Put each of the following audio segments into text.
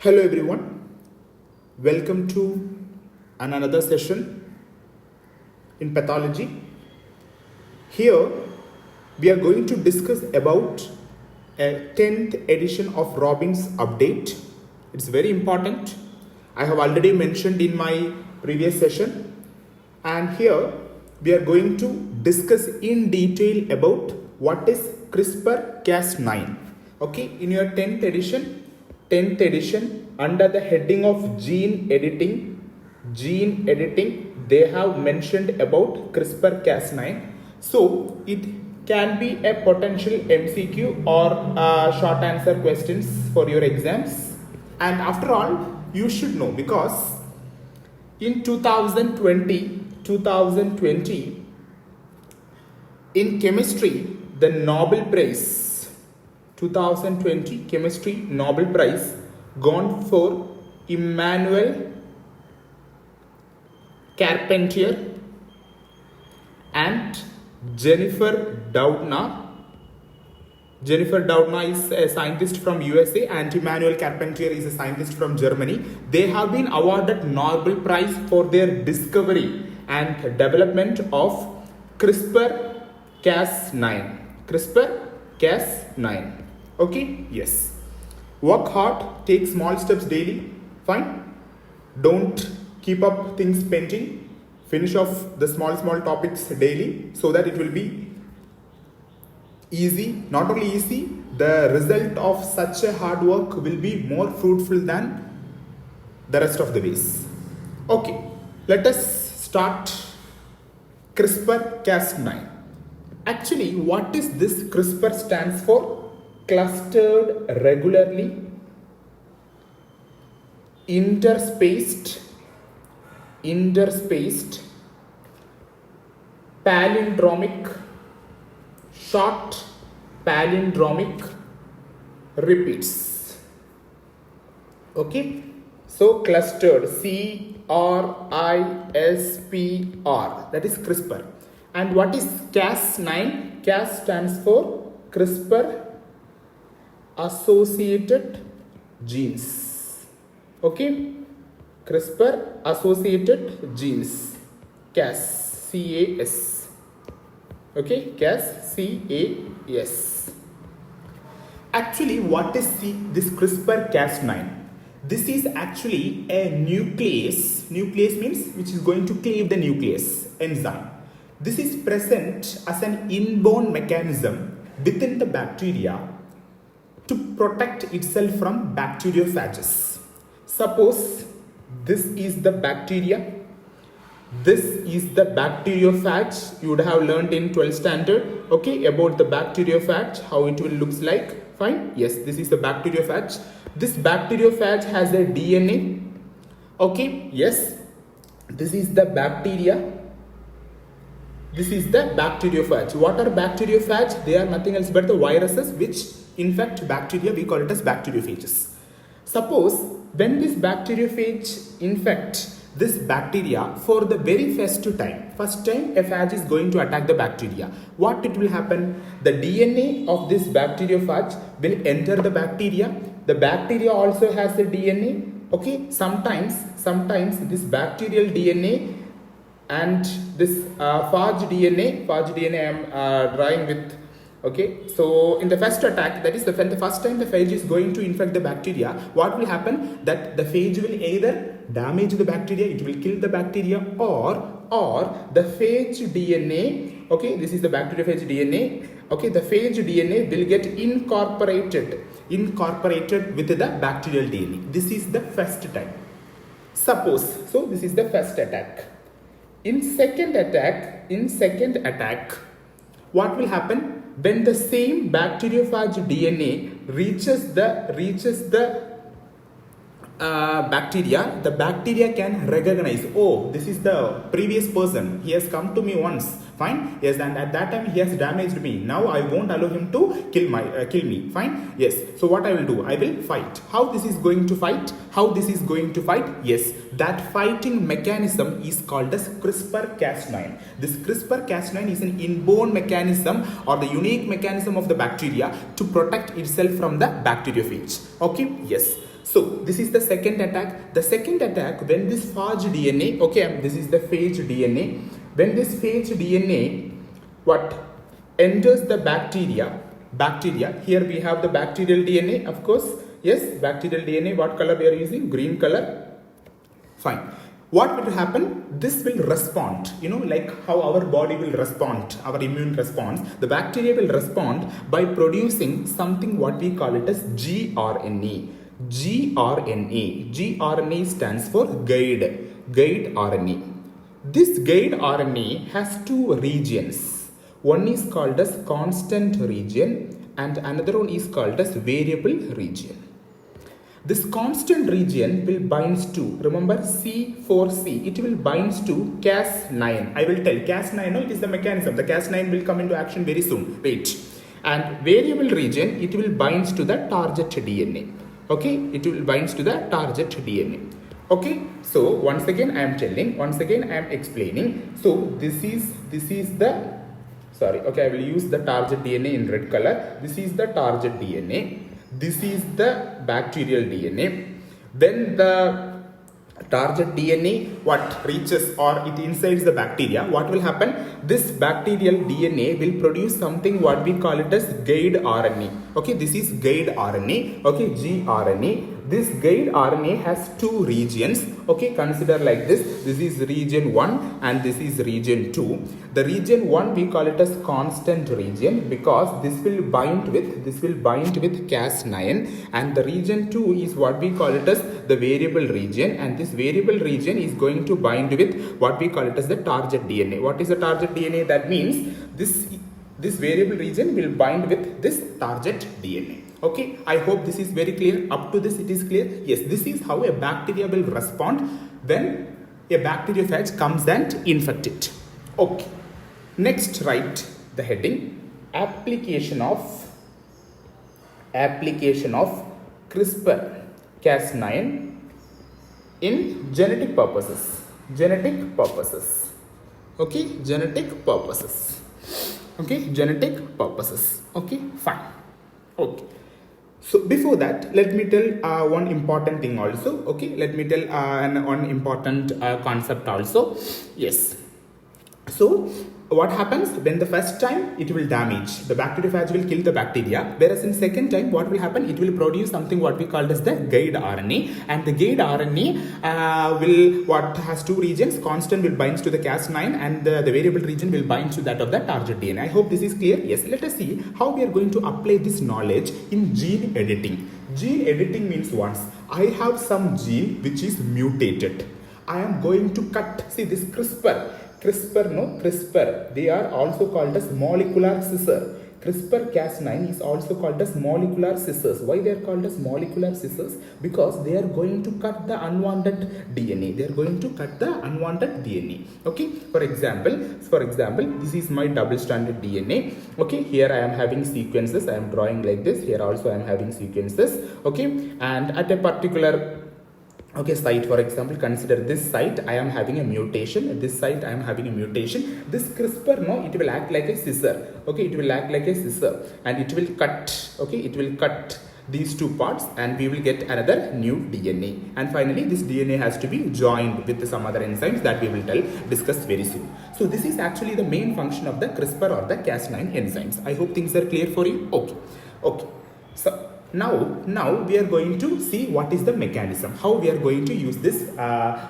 Hello everyone, welcome to another session in pathology. Here we are going to discuss about a 10th edition of ROBBINS update. It's very important. I have already mentioned in my previous session, and here we are going to discuss in detail about what is CRISPR Cas9. Okay, in your 10th edition under the heading of gene editing, they have mentioned about CRISPR Cas9. So it can be a potential MCQ or short answer questions for your exams. And after all, you should know, because in 2020 in chemistry, the Nobel Prize 2020 chemistry Nobel Prize gone for Immanuel Carpentier and Jennifer Doudna. Jennifer Doudna is a scientist from USA and Immanuel Carpentier is a scientist from Germany. They have been awarded Nobel Prize for their discovery and development of CRISPR Cas9. CRISPR Cas9. Okay, yes. Work hard, take small steps daily. Fine. Don't keep up things pending. Finish off the small topics daily so that it will be easy. Not only easy, the result of such a hard work will be more fruitful than the rest of the days. Okay, let us start CRISPR Cas9. Actually, what is this? CRISPR stands for clustered, regularly interspaced palindromic, short palindromic repeats. Okay, so clustered, CRISPR, that is CRISPR. And what is Cas9? Cas stands for CRISPR associated genes. Okay, CRISPR associated genes. Cas, CAS. Okay, Cas, CAS. Actually, what is this CRISPR Cas9? This is actually a nuclease. Nuclease means which is going to cleave the nucleus enzyme. This is present as an inborn mechanism within the bacteria to protect itself from bacteriophages. Suppose this is the bacteria. This is the bacteriophage. You would have learned in 12th standard, okay, about the bacteriophage, how it will looks like. Fine. Yes, this is the bacteriophage. This bacteriophage has a DNA. Okay. Yes, this is the bacteria. This is the bacteriophage. What are bacteriophages? They are nothing else but the viruses which infect bacteria. We call it as bacteriophages. Suppose when this bacteriophage infect this bacteria for the very first time a phage is going to attack the bacteria. What it will happen? The DNA of this bacteriophage will enter the bacteria. The bacteria also has a DNA. Okay, sometimes this bacterial DNA and this phage DNA I am drawing with. Okay, so in the first attack, that is the first time the phage is going to infect the bacteria, what will happen? That the phage will either damage the bacteria, it will kill the bacteria, or the phage DNA, okay, this is the bacteriophage DNA, okay, the phage DNA will get incorporated with the bacterial DNA. This is the first time. Suppose, so this is the first attack. In second attack, what will happen? When the same bacteriophage DNA reaches the bacteria, the bacteria can recognize, oh, this is the previous person, he has come to me once, fine, yes, and at that time he has damaged me, now I won't allow him to kill me, fine, yes, so what I will do? I will fight. How this is going to fight? Yes, that fighting mechanism is called as CRISPR Cas9. This CRISPR Cas9 is an inborn mechanism or the unique mechanism of the bacteria to protect itself from the bacteriophage. Okay, yes. So this is the second attack. The second attack, when this phage DNA, okay, this is the phage DNA. When this phage DNA, what enters the bacteria, here we have the bacterial DNA, of course. Yes, bacterial DNA, what color we are using? Green color. Fine. What will happen? This will respond, like how our body will respond, our immune response. The bacteria will respond by producing something what we call it as gRNA. gRNA stands for guide RNA. This guide RNA has two regions. One is called as constant region and another one is called as variable region. This constant region will binds to, remember C4C, it will binds to Cas9. I will tell Cas9, no, it is the mechanism. The Cas9 will come into action very soon. Wait. And variable region, it will binds to the target DNA. Okay, it will binds to the target DNA. Okay, so once again I am telling, once again I am explaining. So this is the, sorry, okay, I will use the target DNA in red color. This is the target DNA. This is the bacterial DNA. Then the target DNA, what reaches or it incides the bacteria, what will happen? This bacterial DNA will produce something what we call it as guide RNA. Okay, this is guide RNA. Okay, gRNA. This guide RNA has two regions. Okay, consider like this. This is region 1 and this is region 2. The region 1 we call it as constant region because this will bind with Cas9, and the region 2 is what we call it as the variable region, and this variable region is going to bind with what we call it as the target DNA. What is the target DNA? That means this variable region will bind with this target DNA. Okay, I hope this is very clear. Up to this it is clear. Yes, this is how a bacteria will respond when a bacteriophage comes and infect it. Okay, next write the heading application of CRISPR Cas9 in genetic purposes. Okay, genetic purposes. Okay, fine. Okay. So before that, let me tell one important thing also. Okay, let me tell one important concept also. Yes. So what happens when the first time it will damage, the bacteriophage will kill the bacteria, whereas in second time what will happen, it will produce something what we call as the guide RNA, and the guide RNA what has two regions, constant will binds to the Cas9 and the variable region will bind to that of the target DNA. I hope this is clear. Yes, let us see how we are going to apply this knowledge in gene editing. Gene editing means once I have some gene which is mutated, I am going to cut. See this CRISPR, they are also called as molecular scissors. CRISPR Cas9 is also called as molecular scissors. Why they are called as molecular scissors? Because they are going to cut the unwanted DNA. Okay, for example, this is my double-stranded DNA. Okay, here I am having sequences. I am drawing like this. Here also I am having sequences. Okay, and at a particular site, for example, consider this site, I am having a mutation. This site, I am having a mutation. This CRISPR, it will act like a scissor. Okay, it will act like a scissor and it will cut. Okay, it will cut these two parts and we will get another new DNA. And finally, this DNA has to be joined with some other enzymes that we will discuss very soon. So this is actually the main function of the CRISPR or the Cas9 enzymes. I hope things are clear for you. Okay. So now we are going to see what is the mechanism, how we are going to use this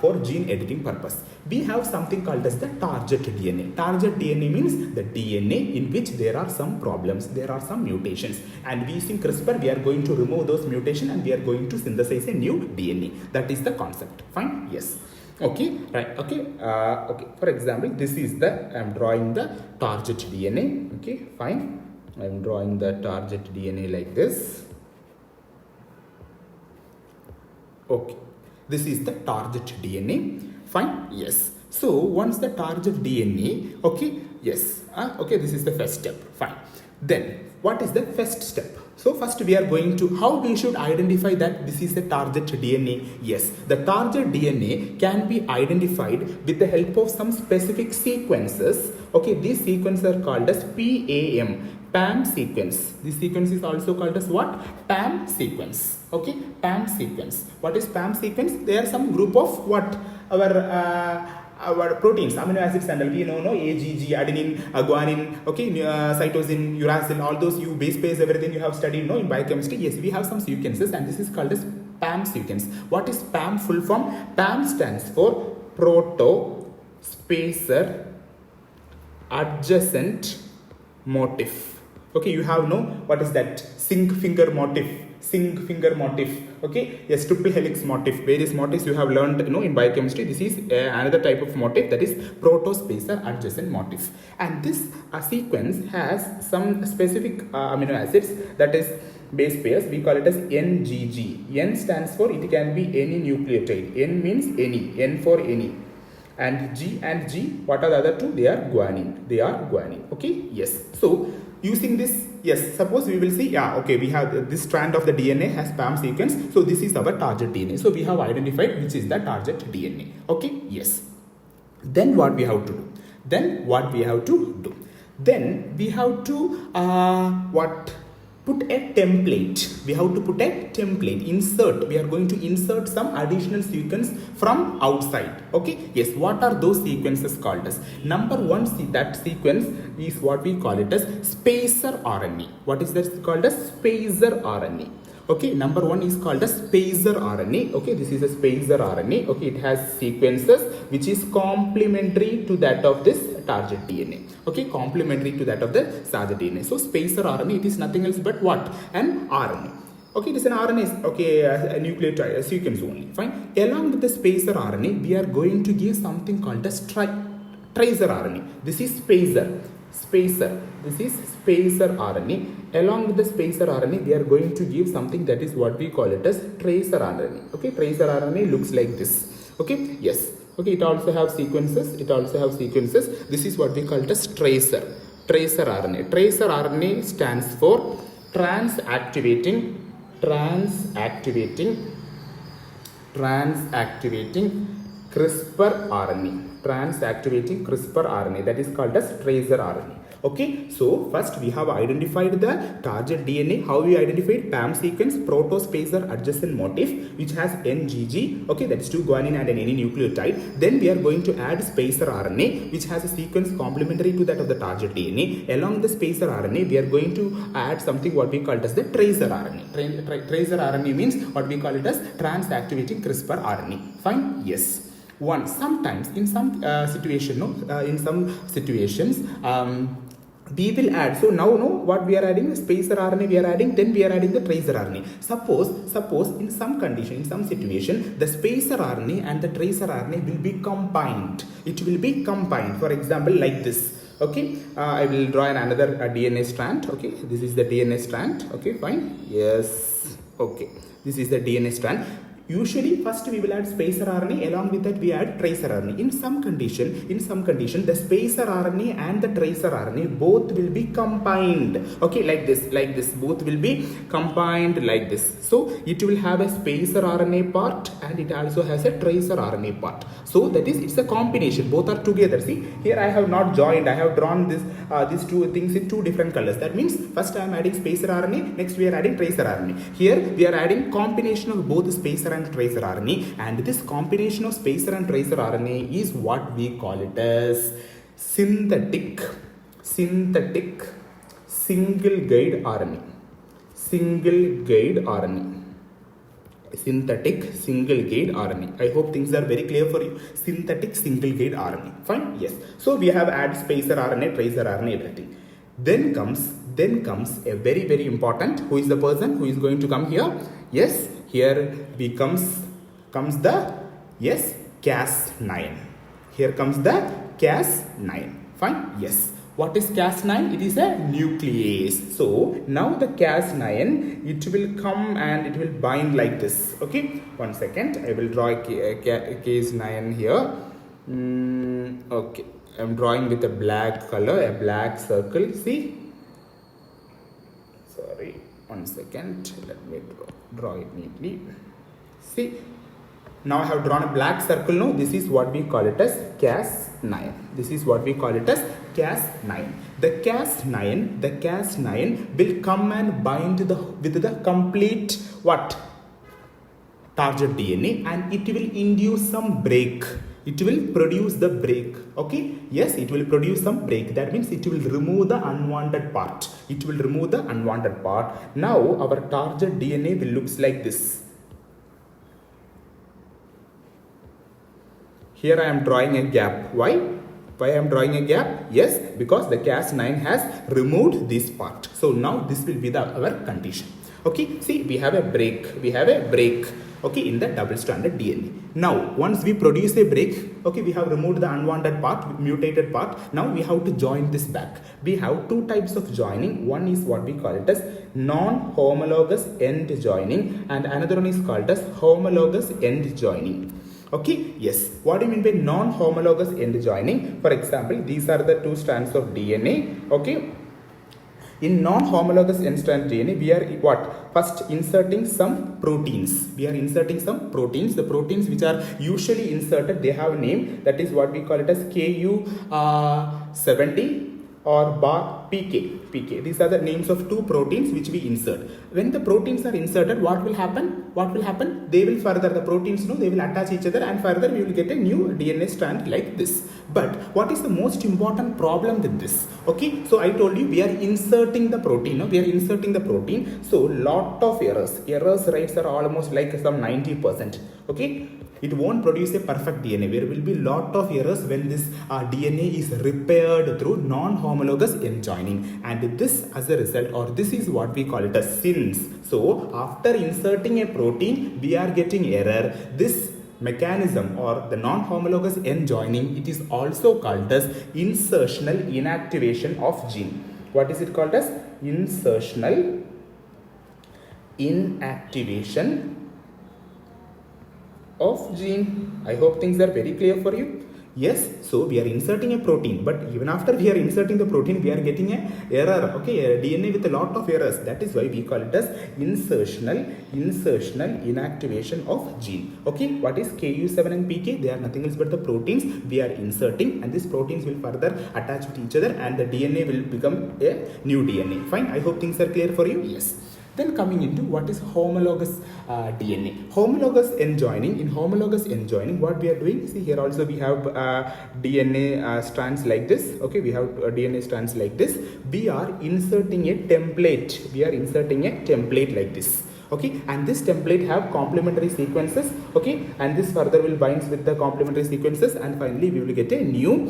for gene editing purpose. We have something called as the target DNA. Target DNA means the DNA in which there are some problems, there are some mutations, and using CRISPR we are going to remove those mutations and we are going to synthesize a new DNA. That is the concept. Fine? Yes. Okay, right. Okay. For example, this is I am drawing the target DNA. Okay, fine. I am drawing the target DNA like this. Okay, this is the target DNA. Fine. Yes. So once the target DNA, okay, yes, okay, this is the first step. Fine. Then what is the first step? So first we are going to, how we should identify that this is the target DNA. Yes, the target DNA can be identified with the help of some specific sequences. Okay, these sequences are called as PAM, PAM sequence. This sequence is also called as what? PAM sequence. Okay, PAM sequence. What is PAM sequence? They are some group of what? Our proteins, amino acids, and we know AGG, adenine, guanine, okay, cytosine, uracil, all those base pairs, everything you have studied in biochemistry. Yes, we have some sequences, and this is called as PAM sequence. What is PAM full form? PAM stands for proto spacer adjacent motif. Okay, you have what is that? Zinc finger motif. Okay, yes, triple helix motif. Various motifs you have learned in biochemistry. This is another type of motif, that is protospacer adjacent motif. And this sequence has some specific amino acids, that is base pairs. We call it as NGG. N stands for, it can be any nucleotide. N means any, N for any. And G, what are the other two? They are guanine. Okay, yes. So using this, yes, suppose we will see, okay, we have this strand of the DNA has PAM sequence. So this is our target DNA. So we have identified which is the target DNA. Okay, yes. Then what we have to do? Then we have to put a template. We have to put a template. Insert. We are going to insert some additional sequence from outside. Okay. Yes. What are those sequences called as? Number one, that sequence is what we call it as spacer RNA. What is that called as? Spacer RNA. Okay, number one is called a spacer RNA. Okay, this is a spacer RNA. Okay, it has sequences which is complementary to that of this target DNA. Okay, complementary to that of the target DNA. So spacer RNA, it is nothing else but what? An RNA. Okay, it is an RNA. Okay, a nucleotide, a sequence only. Fine. Along with the spacer RNA, we are going to give something called as tracer RNA. This is spacer. This is spacer RNA. Along with the spacer RNA, we are going to give something that is what we call it as tracer RNA. Okay, tracer RNA looks like this. Okay, yes. Okay, it also have sequences. This is what we call it as tracer RNA. Tracer RNA stands for transactivating CRISPR RNA. That is called as tracer RNA. Okay, so first we have identified the target DNA. How we identified? PAM sequence, protospacer adjacent motif, which has NGG. Okay, that's 2 guanine and an any nucleotide. Then we are going to add spacer RNA, which has a sequence complementary to that of the target DNA. Along the spacer RNA, we are going to add something what we call it as the tracer RNA. Tracer RNA means what we call it as transactivating CRISPR RNA. Fine? Yes. Sometimes in some situations, we will add. So now what we are adding? Spacer RNA we are adding, then we are adding the tracer RNA. Suppose in some condition, in some situation, the spacer RNA and the tracer RNA will be combined. It will be combined. For example, like this. Okay, I will draw another DNA strand. Okay, this is the DNA strand. Okay, fine. Yes. Okay, this is the DNA strand. Usually, first we will add spacer RNA, along with that we add tracer RNA. In some condition, the spacer RNA and the tracer RNA both will be combined. Okay, like this, both will be combined like this. So it will have a spacer RNA part and it also has a tracer RNA part. So that is, it's a combination. Both are together. See, here I have not joined. I have drawn these two things in two different colors. That means first I am adding spacer RNA. Next we are adding tracer RNA. Here we are adding combination of both spacer and tracer RNA, and this combination of spacer and tracer RNA is what we call it as synthetic single guide RNA. Synthetic single guide RNA. I hope things are very clear for you. Synthetic single guide RNA. Fine? Yes. So we have added spacer RNA, tracer RNA, everything. Then comes a very, very important. Who is the person who is going to come here? Yes. Here comes the Cas9. Here comes the Cas9. Fine? Yes. What is Cas9? It is a nuclease. So now the Cas9, it will come and it will bind like this. Okay. 1 second. I will draw a Cas9 here. Okay. I'm drawing with a black color, a black circle. See? Sorry. 1 second. Let me draw it neatly. See, Now I have drawn a black circle. Now this is what we call it as Cas9. This is what we call it as Cas9. The Cas9 will come and bind with the complete what? Target DNA, and it will induce some break. It will produce the break. Okay, yes, it will produce some break. That means it will remove the unwanted part. It will remove the unwanted part. Now our target DNA will looks like this. Here I am drawing a gap. Why I am drawing a gap? Yes, because the Cas9 has removed this part. So now this will be our condition. Okay, see, we have a break. Okay, in the double-stranded DNA. Now, once we produce a break, okay, we have removed the unwanted part, mutated part. Now we have to join this back. We have two types of joining. One is what we call it as non-homologous end joining, and another one is called as homologous end joining. Okay, yes. What do you mean by non-homologous end joining? For example, these are the two strands of DNA. Okay. In non-homologous end-strand DNA, we are what? First inserting some proteins. We are inserting some proteins. The proteins which are usually inserted, they have a name. That is what we call it as KU70 or bar PK. These are the names of two proteins which we insert. When the proteins are inserted, what will happen? They will further, the proteins, they will attach each other, and further we will get a new DNA strand like this. But what is the most important problem with this? Okay, so I told you we are inserting the protein. We are inserting the protein. So lot of errors rates are almost like some 90%. Okay, it won't produce a perfect DNA. There will be lot of errors when this DNA is repaired through non-homologous end joining, and this as a result, or this is what we call it as sins. So after inserting a protein, we are getting error. This mechanism or the non-homologous end joining, it is also called as insertional inactivation of gene. What is it called as? Insertional inactivation of gene. I hope things are very clear for you. Yes, so we are inserting a protein, but even after we are inserting the protein, we are getting a error. Okay, a DNA with a lot of errors. That is why we call it as insertional inactivation of gene. Okay, what is KU7 and PK? They are nothing else but the proteins we are inserting, and these proteins will further attach with each other, and the DNA will become a new DNA. Fine, I hope things are clear for you. Yes. Then coming into what is homologous DNA. Homologous end joining. In homologous end joining, what we are doing, see here also we have DNA strands like this. Okay, we have DNA strands like this. We are inserting a template. Like this. Okay, and this template have complementary sequences. Okay, and this further will binds with the complementary sequences, and finally we will get a new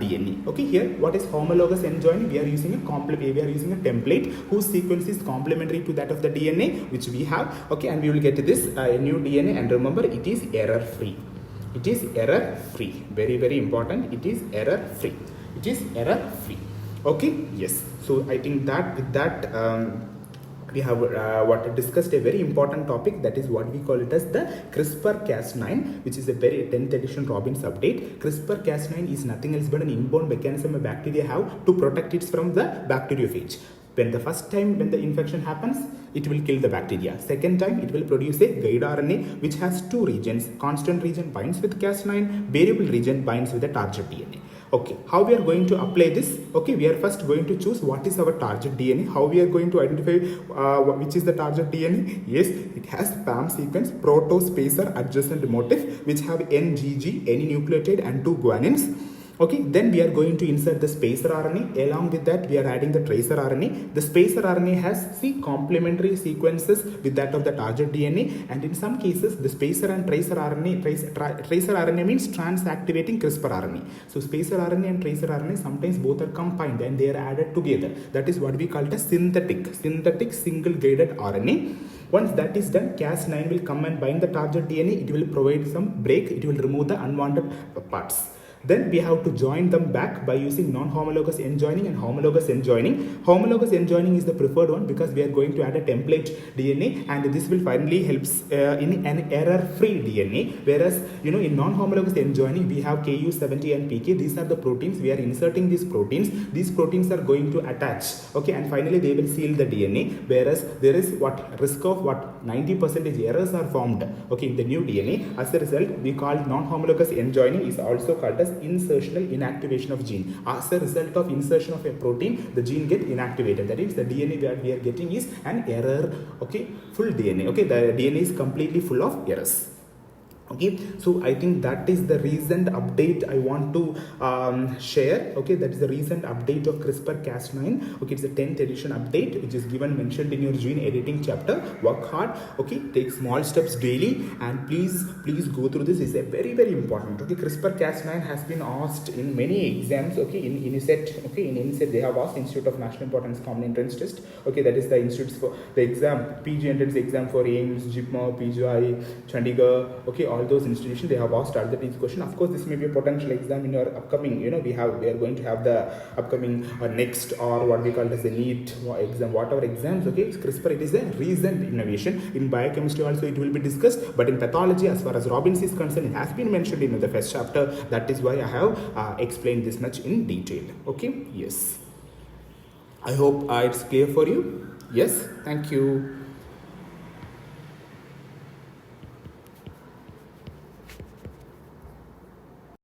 DNA. Okay, here what is homologous end joining? We are using a template whose sequence is complementary to that of the DNA which we have. Okay, and we will get this new DNA, and remember, it is error free. Very, very important. It is error free. Okay, yes. So I think that with that we have discussed a very important topic, that is what we call it as the CRISPR Cas9, which is a very 10th edition Robbins update. CRISPR Cas9 is nothing else but an inborn mechanism a bacteria have to protect it from the bacteriophage. When the first time when the infection happens, it will kill the bacteria. Second time, it will produce a guide RNA which has two regions. Constant region binds with Cas9, variable region binds with the target DNA. Okay, how we are going to apply this? Okay, we are first going to choose what is our target DNA. How we are going to identify which is the target DNA? Yes, it has PAM sequence, proto-spacer adjacent motif, which have NGG, any nucleotide, and 2 guanines. Okay, then we are going to insert the spacer RNA. Along with that, we are adding the tracer RNA. The spacer RNA has complementary sequences with that of the target DNA, and in some cases, the spacer and tracer RNA, tracer RNA means trans-activating CRISPR RNA. So spacer RNA and tracer RNA, sometimes both are combined and they are added together. That is what we call it a synthetic single-guided RNA. Once that is done, Cas9 will come and bind the target DNA. It will provide some break. It will remove the unwanted parts. Then we have to join them back by using non-homologous end joining and homologous end joining. Homologous end joining is the preferred one because we are going to add a template DNA, and this will finally helps in an error-free DNA. Whereas in non-homologous end joining we have Ku70 and PK. These are the proteins. We are inserting these proteins. These proteins are going to attach. Okay, and finally they will seal the DNA. Whereas there is risk of 90% errors are formed. Okay, in the new DNA. As a result, we call non-homologous end joining is also called as insertional inactivation of gene. As a result of insertion of a protein, the gene get inactivated. That is, the DNA that we are getting is an error. Okay, full DNA. Okay, the DNA is completely full of errors. Okay, so I think that is the recent update I want to share. Okay, that is the recent update of CRISPR Cas9. Okay, it's a 10th edition update which is mentioned in your gene editing chapter. Work hard. Okay, take small steps daily, and please go through this. It's a very important. Okay, CRISPR Cas9 has been asked in many exams. Okay, in INISET. Okay, in INISET they have asked Institute of National Importance Common Entrance Test. Okay, that is the institutes for the exam, PG entrance exam for AIIMS, JIPMER, PGI, Chandigarh. Okay, all those institutions, they have asked these question. Of course, this may be a potential exam in your upcoming, we are going to have the upcoming next, or what we call as a NEET exam, whatever exams. Okay, CRISPR, it is a recent innovation. In biochemistry also it will be discussed, but in pathology, as far as Robbins is concerned, it has been mentioned in the first chapter. That is why I have explained this much in detail. Okay, yes, I hope it's clear for you. Yes, thank you.